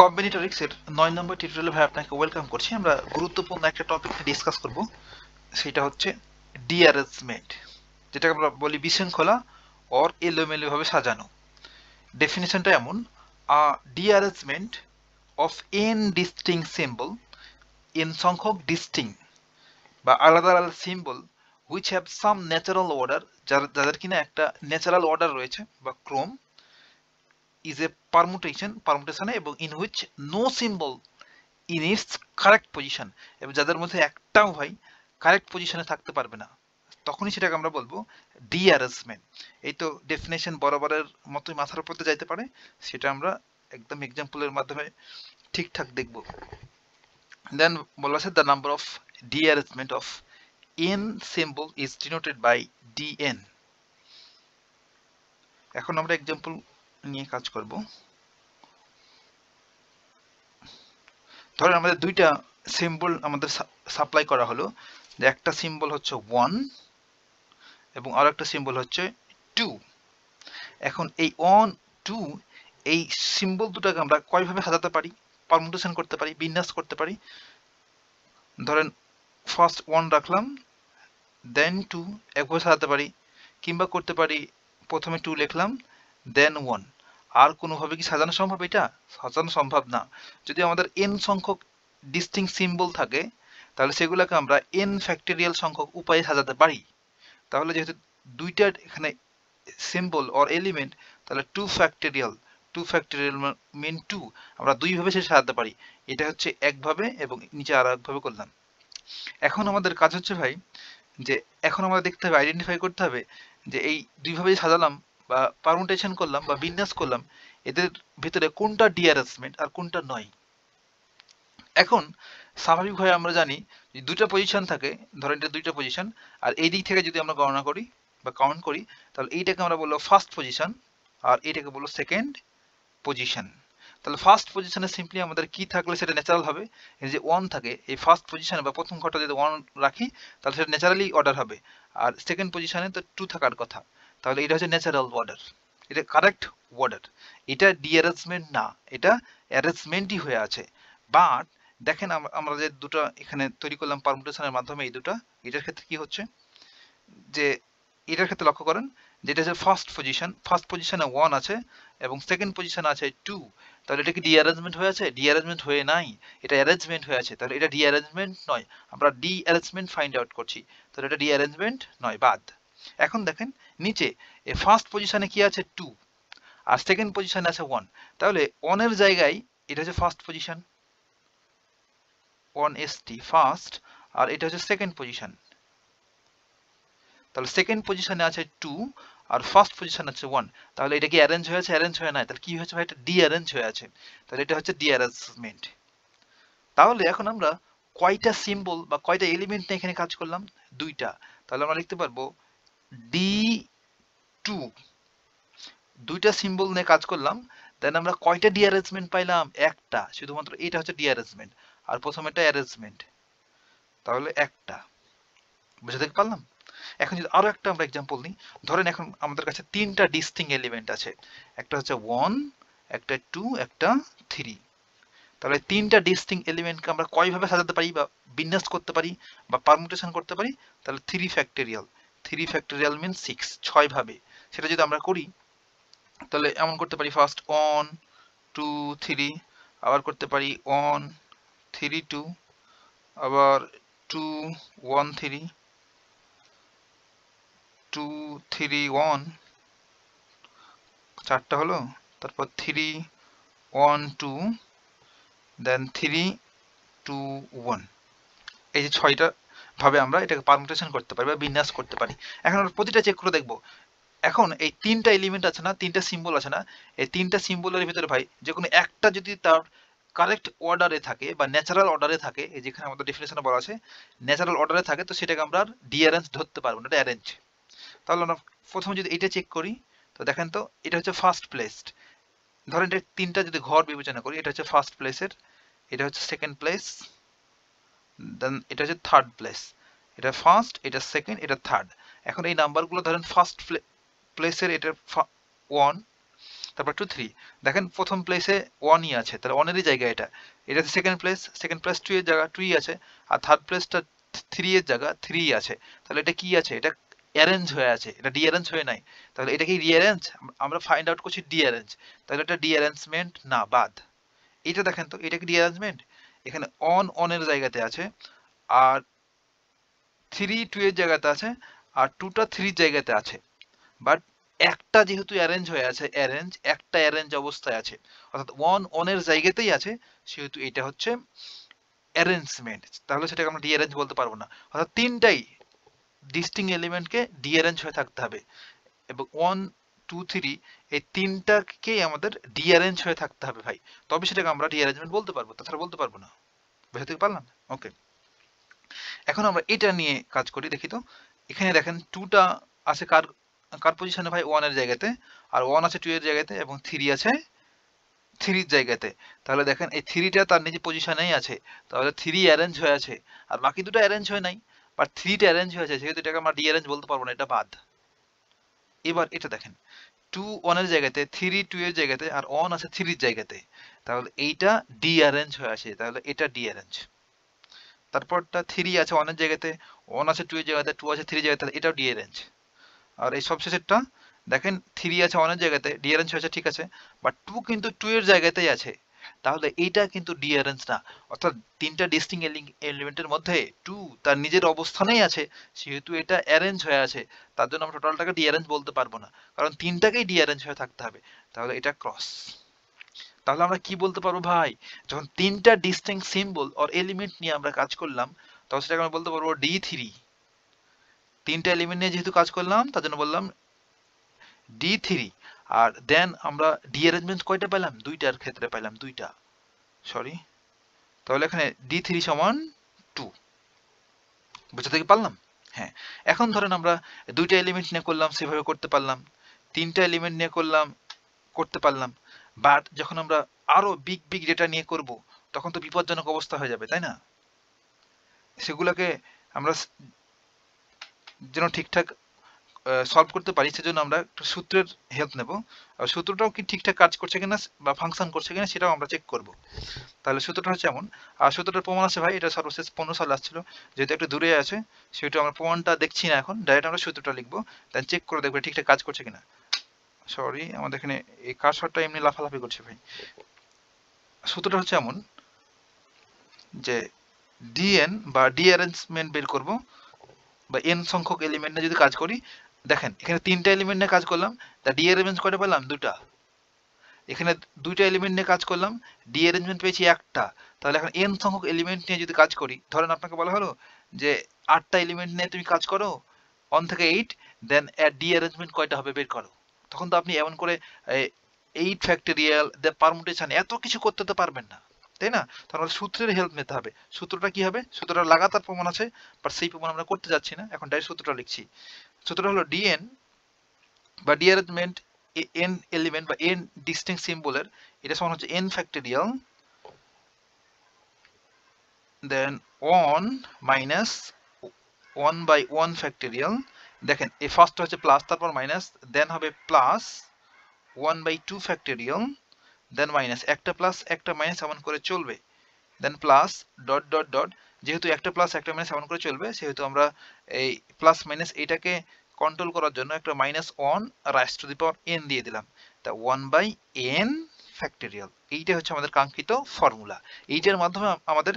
কম্বিনেটরিক্স এর 9 নম্বর টিউটোরিয়ালে ভাই আপনাকে ওয়েলকাম করছি। আমরা গুরুত্বপূর্ণ একটা টপিক নিয়ে ডিসকাস করব, সেটা হচ্ছে ডিঅ্যারেঞ্জমেন্ট, যেটাকে আমরা বলি বিশৃঙ্খলা অর এলোমেলোভাবে সাজানো। ডেফিনিশনটা এমন: a derangement of n distinct symbol, n সংখ্যক ডিস্টিং বা আলাদা আলাদা symbol which have some natural order, যাদের কিনা একটা ন্যাচারাল অর্ডার রয়েছে বা ক্রম, is a permutation এবং in which no symbol in its correct position, এবং যাদের মধ্যে একটাও ভাই কারেক্ট পজিশনে থাকতে পারবে না, তখনই সেটাকে আমরা বলবো ডিঅ্যারেঞ্জমেন্ট। এই তো ডেফিনেশন বরাবরের মতোই মাথার উপর দিয়ে যাইতে পারে, সেটা আমরা একদম এক্সাম্পলের মাধ্যমে ঠিকঠাক দেখব। দেন বলা আছে the number of derangement of n symbol is denoted by dn। এখন আমরা এক্সাম্পল নিয়ে কাজ করব। ধরেন আমাদের দুইটা সিম্বল আমাদের সাপ্লাই করা হলো, যে একটা সিম্বল হচ্ছে 1 এবং আর একটা সিম্বল হচ্ছে 2। এখন এই 1 2 এই সিম্বল দুটাকে আমরা কয়ভাবে সাজাতে পারি, পারমুটেশন করতে পারি, বিন্যাস করতে পারি। ধরেন ফার্স্ট 1 রাখলাম, দেন 2, একভাবে সাজাতে পারি, কিংবা করতে পারি প্রথমে 2 লিখলাম দেন 1। আর কোনোভাবে কি সাজানো সম্ভব? এটা সাজানো সম্ভব না। যদি আমাদের n সংখ্যক ডিস্টিং সিম্বল থাকে, তাহলে সেগুলোকে আমরা n ফ্যাক্টরিয়াল সংখ্যক উপায়ে সাজাতে পারি। তাহলে যেহেতু দুইটা এখানে সিম্বল অর এলিমেন্ট, তাহলে 2 ফ্যাক্টরিয়াল মিন 2, আমরা দুইভাবে সেটা সাজাতে পারি। এটা হচ্ছে একভাবে এবং নিচে আর একভাবে করলাম। এখন আমাদের কাজ হচ্ছে ভাই, যে এখন আমরা দেখতে হবে, আইডেন্টিফাই করতে হবে যে এই দুইভাবে সাজালাম বা পারমুটেশন করলাম বা বিন্যাস করলাম, এদের ভিতরে কোনটা ডিঅ্যারেঞ্জমেন্ট আর কোনটা নয়। এখন স্বাভাবিকভাবে আমরা জানি যে দুইটা পজিশন থাকে, ধরেন এটা দুইটা পজিশন, আর এই দিক থেকে যদি আমরা গণনা করি বা কাউন্ট করি, তাহলে এইটাকে আমরা বলবো ফার্স্ট পজিশন আর এইটাকে বলবো সেকেন্ড পজিশন। তাহলে ফার্স্ট পজিশনে সিম্পলি আমাদের কি থাকলে সেটা ন্যাচারাল হবে, এই যে 1 থাকে, এই ফার্স্ট পজিশনে বা প্রথম ঘরটা যদি 1 রাখি, তাহলে সেটা ন্যাচারালি অর্ডার হবে। আর সেকেন্ড পজিশনে তো 2 থাকার কথা, তাহলে এটা হচ্ছে ন্যাচারাল অর্ডার, এটা কারেক্ট অর্ডার। এটা ডিঅ্যারেঞ্জমেন্ট না, এটা অ্যারেঞ্জমেন্টই হয়ে আছে। বাট দেখেন আমরা যে দুটো এখানে তৈরি করলাম পারমুটেশনের মাধ্যমে, এই দুটো, এটার ক্ষেত্রে কি হচ্ছে, যে এটার ক্ষেত্রে লক্ষ্য করেন যেটা হচ্ছে ফার্স্ট পজিশনে 1 আছে এবং সেকেন্ড পজিশনে আছে 2। তাহলে এটা কি ডিঅ্যারেঞ্জমেন্ট হয়ে আছে? ডিঅ্যারেঞ্জমেন্ট হয়ে নাই, এটা অ্যারেঞ্জমেন্ট হয়ে আছে। তাহলে এটা ডিঅ্যারেঞ্জমেন্ট নয়, আমরা ডিঅ্যারেঞ্জমেন্ট ফাইন্ড আউট করছি, তাহলে এটা ডিঅ্যারেঞ্জমেন্ট নয়, বাদ। এখন দেখেন নিচে ফার্স্ট পজিশনে কি আছে 2 আর সেকেন্ড পজিশনে আছে 1, তাহলে 1 এর জায়গায় এটা হচ্ছে ফার্স্ট পজিশন, 1st ফার্স্ট, আর এটা হচ্ছে সেকেন্ড পজিশন। তাহলে সেকেন্ড পজিশনে আছে 2 আর ফার্স্ট পজিশনে আছে 1, তাহলে এটা কি অ্যারেঞ্জ হয়েছে? অ্যারেঞ্জ হয়ে নাই, তাহলে কি হয়েছে ভাই? এটা ডিঅ্যারেঞ্জ হয়ে আছে, তাহলে এটা হচ্ছে ডিঅ্যারেঞ্জমেন্ট। তাহলে এখন আমরা কয়টা সিম্বল বা কয়টা এলিমেন্ট নিয়ে এখানে কাজ করলাম? দুইটা। তাহলে আমরা লিখতে পারবো D2, দুইটা সিম্বল নিয়ে কাজ করলাম, দেন আমরা কয়টা ডিঅ্যারেঞ্জমেন্ট পাইলাম? একটা, শুধুমাত্র এটা হচ্ছে ডিঅ্যারেঞ্জমেন্ট আর প্রথমেরটা অ্যারেঞ্জমেন্ট, তাহলে একটা। বুঝতে পারলাম? এখন যদি আরো একটা আমরা এক্সাম্পল নিই, ধরেন এখন আমাদের কাছে তিনটা ডিস্টিং এলিমেন্ট আছে, একটা হচ্ছে 1, একটা 2, একটা 3। তাহলে তিনটা ডিস্টিং এলিমেন্টকে আমরা কয়ভাবে সাজাতে পারি বা বিন্যাস করতে পারি বা পারমুটেশন করতে পারি? তাহলে 3 ফ্যাক্টরিয়াল মিন 6, 6 ভাবে। সেটা যদি আমরা করি, তাহলে এমন করতে পারি ফার্স্ট 1 2 3, আবার করতে পারি 1 3 2, আবার 2 1 3, 2 3 1, চারটা হলো, তারপর 3 1 2, দেন 3 2 1। এই যে 6টা ভাবে আমরা এটাকে পারমুটেশন করতে পারি বা বিন্যাস করতে পারি। এখন আমরা প্রতিটা চেক করে দেখব। এখন এই তিনটা এলিমেন্ট আছে না, তিনটা সিম্বল আছে না, এই তিনটা সিম্বলের ভিতরে ভাই যে কোনো একটা যদি তার কারেক্ট অর্ডারে থাকে বা ন্যাচারাল অর্ডারে থাকে, এই যেখানে আমাদের ডেফিনেশনে বলা আছে ন্যাচারাল অর্ডারে থাকে, তো সেটাকে আমরা ডিঅ্যারেঞ্জ ধরতে পারবো না, এটা অ্যারেঞ্জ। তাহলে আমরা প্রথমে যদি এটা চেক করি, তো দেখেন তো এটা হচ্ছে ফার্স্ট প্লেসড। ধরেন এটা তিনটা যদি ঘর বিবেচনা করি, এটা হচ্ছে ফার্স্ট প্লেসের, এটা হচ্ছে সেকেন্ড প্লেস, দেন এটা হচ্ছে থার্ড প্লেস। এটা ফার্স্ট, এটা সেকেন্ড, এটা থার্ড। এখন এই নাম্বারগুলো ধরেন ফার্স্ট প্লেসের এটা 1, তারপর 2 3 দেখেন প্রথম প্লেসে 1 ই আছে, তাহলে 1 এরই জায়গা এটা। এটা সেকেন্ড প্লেস 2 এর জায়গা 2 ই আছে, আর থার্ড প্লেসটা 3 এর জায়গা 3 ই আছে। তাহলে এটা কি আছে? এটা অ্যারেঞ্জ হয়ে আছে, এটা ডিঅ্যারেঞ্জ হয়ে নাই। তাহলে এটা কি রিঅ্যারেঞ্জ? আমরা ফাইন্ড আউট করছি ডিঅ্যারেঞ্জ, তাহলে এটা ডিঅ্যারেঞ্জমেন্ট না, বাদ। এটা দেখেন তো, এটা কি ডিঅ্যারেঞ্জমেন্ট? এখানে অন এর জায়গাতে আছে, আর 3 2 এর জায়গাতে আছে, আর 2টা 3 জায়গাতে আছে। বাট একটা যেহেতু অ্যারেঞ্জ হয়ে আছে, একটা অ্যারেঞ্জ অবস্থায় আছে, অর্থাৎ অন এর জায়গাতেই আছে, সেহেতু এটা হচ্ছে অ্যারেঞ্জমেন্ট। তাহলে সেটাকে আমরা ডিঅ্যারেঞ্জ বলতে পারবো না। অর্থাৎ তিনটাই ডিস্টিং এলিমেন্টকে ডিঅ্যারেঞ্জ হয়ে থাকতে হবে, এবং 1 2 3 এই তিনটাকেই আমাদের ডিঅ্যারেঞ্জ হয়ে থাকতে হবে ভাই, তবে সেটাকে আমরা ডিঅ্যারেঞ্জমেন্ট বলতে পারবো, তাছাড়া বলতে পারবো না। বুঝতে পারলাম? ওকে, এখন আমরা এটা নিয়ে কাজ করি, দেখি তো। এখানে দেখেন 2টা আছে কার কার পজিশনে ভাই? 1 এর জায়গাতে, আর 1 আছে 2 এর জায়গাতে, এবং 3 আছে 3 এর জায়গাতে। তাহলে দেখেন এই 3টা তার নিজে পজিশনেই আছে, তাহলে 3 অ্যারেঞ্জ হয়ে আছে, আর বাকি দুটো অ্যারেঞ্জ হয় নাই, বাট 3টা অ্যারেঞ্জ হয়ে আছে, সেহেতু এটাকে আমরা ডিঅ্যারেঞ্জ বলতে পারবো না, এটা বাদ। এবার এটা দেখেন, 2 1 এর জায়গাতে, 3 2 এর জায়গাতে, আর 1 আছে 3 এর জায়গাতে, তাহলে এইটা ডিঅ্যারেঞ্জ হয়ে আছে, তাহলে এটা ডিঅ্যারেঞ্জ। তারপরটা 3 আছে 1 এর জায়গাতে, 1 আছে 2 এর জায়গাতে, 2 আছে 3 এর জায়গাতে, এটাও ডিঅ্যারেঞ্জ। আর এই সবশেষেরটা দেখেন, 3 আছে 1 এর জায়গাতে, ডিঅ্যারেঞ্জ হয়েছে, ঠিক আছে, বাট 2 কিন্তু 2 এর জায়গাতেই আছে, তাহলে এইটা কিন্তু ডিঅ্যারেঞ্জ না। অর্থাৎ তিনটা ডিস্টিং এলিমেন্টের মধ্যে 2 তার নিজের অবস্থানেই আছে, সেহেতু এটা অ্যারেঞ্জ হয়ে আছে, তার জন্য আমরা টোটালটাকে ডিঅ্যারেঞ্জ বলতে পারবো না, কারণ তিনটাকেই ডিঅ্যারেঞ্জ হয়ে থাকতে হবে, তাহলে এটা ক্রস। তাহলে আমরা কি বলতে পারবো ভাই? যখন তিনটা ডিস্টিং সিম্বল অর এলিমেন্ট নিয়ে আমরা কাজ করলাম, তখন সেটাকে আমরা বলতে পারবো D3। তিনটা এলিমেন্ট নিয়ে যেহেতু কাজ করলাম, তার জন্য বললাম D3। আর দেন আমরা ডিঅ্যারেঞ্জমেন্ট কয়টা পেলাম? দুইটার ক্ষেত্রে পেলাম, দুইটা, সরি। তাহলে এখানে D3 সমান 2। বুঝতে কি পারলাম? হ্যাঁ। এখন ধরেন আমরা দুইটা এলিমেন্ট নিয়ে করলাম, সেভাবে করতে পারলাম। তিনটা এলিমেন্ট নিয়ে করলাম, করতে পারলাম। বাট যখন আমরা আরো বিগ ডেটা নিয়ে করব, তখন তো বিপজ্জনক অবস্থা হয়ে যাবে, তাই না? সেগুলোকে আমরা যেন ঠিকঠাক সলভ করতে পারি, সেজন্য আমরা একটা সূত্রের হেল্প নেব। আর সূত্রটাও কি ঠিকঠাক কাজ করছে কিনা বা ফাংশন করছে কিনা সেটাও আমরা চেক করব। তাহলে সূত্রটা হচ্ছে এমন, আর সূত্রটার প্রমাণ আছে ভাই, এটা সর্বশেষ 15 সালে আসছিল, যেহেতু একটু দূরে আছে সেহেতু আমরা প্রমাণটা দেখছি না, এখন ডাইরেক্ট আমরা সূত্রটা লিখবো, দেন চেক করে দেখবো ঠিকঠাক কাজ করছে কিনা। সরি, আমাদের এখানে এই কার্সরটা এমনি লাফালাফি করছে ভাই। সূত্রটা হচ্ছে এমন যে ডিএন বা ডিঅ্যারেঞ্জমেন্ট বের করব, বা এন সংখ্যক এলিমেন্ট নিয়ে যদি কাজ করি, দেখেন এখানে তিনটা এলিমেন্ট নিয়ে কাজ করলাম, তা ডিঅ্যারেঞ্জমেন্ট কয়টা পেলাম? দুটা। এখানে দুইটা এলিমেন্ট নিয়ে কাজ করলাম, ডিঅ্যারেঞ্জমেন্ট পেয়েছি একটা। তাহলে এখন এন সংখ্যক এলিমেন্ট নিয়ে যদি কাজ করি, ধরেন আপনাকে বলা হলো যে 8টা এলিমেন্ট নিয়ে তুমি কাজ করো, 1 থেকে 8, দেন ডিঅ্যারেঞ্জমেন্ট কয়টা হবে বের করো। তখন তো আপনি এমন করে 8 ফ্যাক্টরিয়াল, দ্য পারমুটেশন, এত কিছু করতে তো পারবেন না, তাই না? তাহলে সূত্রের হেল্প নিতে হবে। সূত্রটা কি হবে? সূত্রটা লাগাতার প্রমাণ আছে, বাট সেই প্রমাণ আমরা করতে যাচ্ছি না, এখন ডাইরেক্ট সূত্রটা লিখছি। সূত্রটা হলো ডিএন বা ডিঅ্যারেঞ্জমেন্ট এন এলিমেন্ট বা এন ডিস্টিং সিম্বলের, এটা সমান হচ্ছে n ফ্যাক্টরিয়াল, দেন 1 মাইনাস 1/1 ফ্যাক্টরিয়াল। দেখেন এই ফার্স্টটা হচ্ছে প্লাস, তারপর মাইনাস, দেন হবে প্লাস 1/2 ফ্যাক্টরিয়াল, দেন মাইনাস, একটা প্লাস একটা মাইনাস এমন করে চলবে, দেন প্লাস ডট ডট ডট। যেহেতু একটা প্লাস একটা মাইনাস এমন করে চলবে, সেহেতু আমরা এই প্লাস মাইনাস এটাকে কন্ট্রোল করার জন্য একটা -1 raise to the power n দিয়ে দিলাম, তা 1/n ফ্যাক্টরিয়াল। এইটা হচ্ছে আমাদের কাঙ্ক্ষিত ফর্মুলা। এইটার মাধ্যমে আমাদের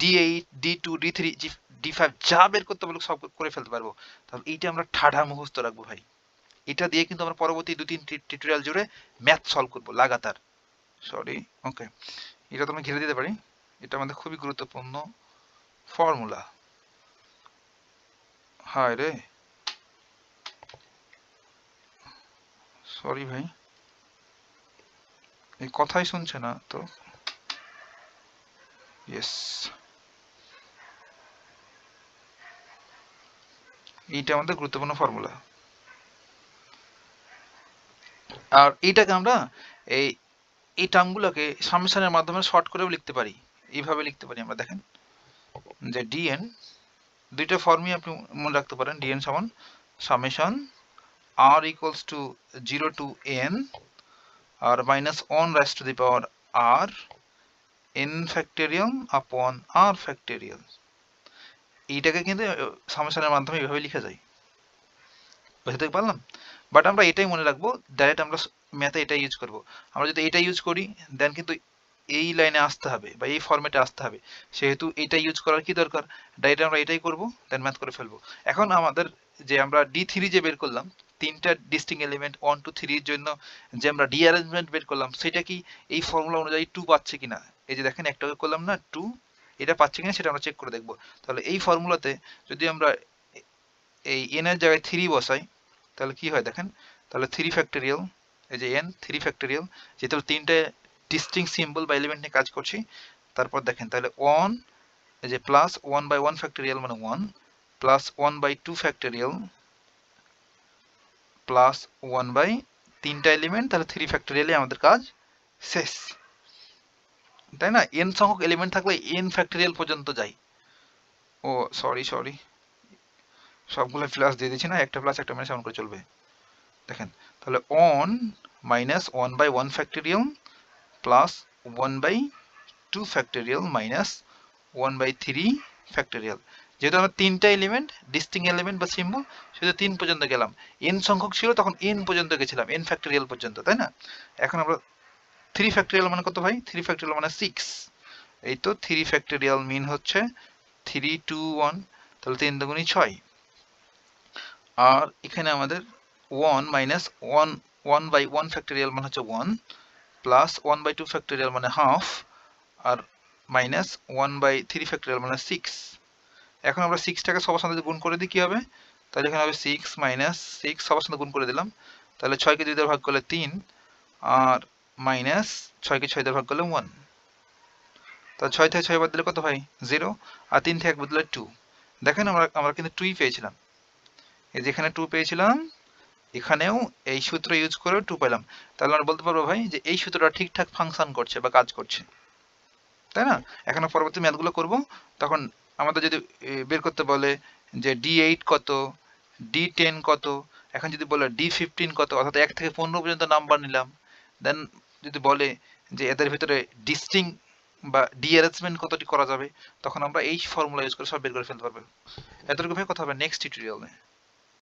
D8 D2 D3 D5 যা বের করতে পারবো সব করে ফেলতে পারবো। তাহলে এইটা আমরা ঠাডা মুখস্থ রাখবো ভাই। এটা দিয়ে কিন্তু আমরা পরবর্তী 2-3 টিউটোরিয়াল জুড়ে ম্যাথ সলভ করবো লাগাতার। সরি, ওকে, এটা তো আমি ঘিরে দিতে পারি, এটা আমাদের খুবই গুরুত্বপূর্ণ ফর্মুলা। হায় রে, সরি ভাই, এই কথাই শুনছে না তো। ইয়েস, এইটা আমাদের গুরুত্বপূর্ণ ফর্মুলা। আর এইটাকে আমরা এই এই টার্মগুলোকে সামেশনের মাধ্যমে শর্ট করেও লিখতে পারি, এইভাবে লিখতে পারি আমরা। দেখেন যে ডিএন, দুইটা ফর্মই আপনি মনে রাখতে পারেন। ডিএন সমান summation r equals to 0 to n আর minus 1 raise to the power r n factorial upon r factorial. এইটাকে কিন্তু সামেশনের মাধ্যমে এইভাবে লেখা যায়, বুঝতে পারলাম। বাট আমরা এটাই মনে রাখবো, ডাইরেক্ট আমরা ম্যাথে এটা ইউজ করব। আমরা যদি এটা ইউজ করি দেন কিন্তু এই লাইনে আসতে হবে বা এই ফরম্যাটে আসতে হবে, সেহেতু এটা ইউজ করার কি দরকার, ডাইরেক্ট আমরা এটাই করব, দেন ম্যাথ করে ফেলবো। এখন আমাদের যে আমরা D3 যে বের করলাম, তিনটা ডিস্টিং এলিমেন্ট 1 2 3 এর জন্য যে আমরা ডি অ্যারেঞ্জমেন্ট বের করলাম, সেটা কি এই ফর্মুলা অনুযায়ী 2 পাচ্ছে কিনা, এই যে দেখেন একটাকে করলাম না 2, এটা পাচ্ছে কিনা সেটা আমরা চেক করে দেখব। তাহলে এই ফর্মুলাতে যদি আমরা এই n এর জায়গায় 3 বসাই তাহলে কি হয় দেখেন, তাহলে 3 ফ্যাক্টোরিয়াল, এই যে n 3 ফ্যাক্টোরিয়াল, যেহেতু তিনটে ডিস্টিং সিম্বল বা এলিমেন্ট নিয়ে কাজ করছি। তারপর দেখেন তাহলে 1, এই যে প্লাস 1/1 ফ্যাক্টোরিয়াল মানে 1, প্লাস 1/2 ফ্যাক্টোরিয়াল, প্লাস 1 তিনটা এলিমেন্ট, তাহলে 3 ফ্যাক্টোরিয়ালে আমাদের কাজ শেষ, তাই না? n সংখ্যক এলিমেন্ট থাকলে n ফ্যাক্টোরিয়াল পর্যন্ত যায়। ও সরি, সবগুলো প্লাস দিয়ে দিচ্ছি না, একটা প্লাস একটা মাইনাস এমন করে চলবে। দেখেন তাহলে 1 minus 1/1 factorial plus 1/2 factorial minus 1/3 factorial. যেহেতু আমরা তিনটা এলিমেন্ট ডিস্টিং এলিমেন্ট বা সিম্বল, সেহেতু 3 পর্যন্ত গেলাম। n সংখ্যক ছিল তখন n পর্যন্ত গেছিলাম, n ফ্যাক্টোরিয়াল পর্যন্ত, তাই না? এখন আমরা 3 ফ্যাক্টোরিয়াল মানে কত ভাই? 3 ফ্যাক্টোরিয়াল মানে 6। এই তো 3 ফ্যাক্টোরিয়াল মিন হচ্ছে 3 2 1, তাহলে 3 দুগুণী 6। আর এখানে আমাদের 1 মাইনাস 1/1 ফ্যাক্টোরিয়াল মানে হচ্ছে 1, প্লাস 1/2 ফ্যাক্টোরিয়াল মানে হাফ, আর মাইনাস 1/3 ফ্যাক্টোরিয়াল মানে 6। এখন আমরা 6টাকে সবার সাথে গুণ করে দিই, কি হবে? তাহলে এখানে হবে 6 মাইনাস 6, সবার সাথে গুণ করে দিলাম, তাহলে 6কে 2 দিয়ে ভাগ করলে 3, আর মাইনাস 6কে 6 দিয়ে ভাগ করলে 1, তাহলে 6 থেকে 6 বাদ দিলে কত ভাই? 0, আর 3 থেকে 1 বাদ দিলে 2। দেখেন আমরা কিন্তু 2ই পেয়েছিলাম, এই যে এখানে 2 পেয়েছিলাম, এখানেও এই সূত্র ইউজ করে 2 পেলাম। তাহলে আমরা বলতে পারবো ভাই যে এই সূত্রটা ঠিকঠাক ফাংশন করছে বা কাজ করছে, তাই না? এখন পরবর্তী ম্যাথগুলো করব, তখন আমাদের যদি বের করতে বলে যে D8 কত, D10 কত, এখন যদি বলে D15 কত, অর্থাৎ 1 থেকে 15 পর্যন্ত নাম্বার নিলাম, দেন যদি বলে যে এদের ভিতরে ডিস্টিং বা ডিঅ্যারেঞ্জমেন্ট কতটি করা যাবে, তখন আমরা এই ফর্মুলা ইউজ করে সব বের করে ফেলতে পারবো। এতটুকু ভাই কথা হবে নেক্সট টিউটোরিয়ালে।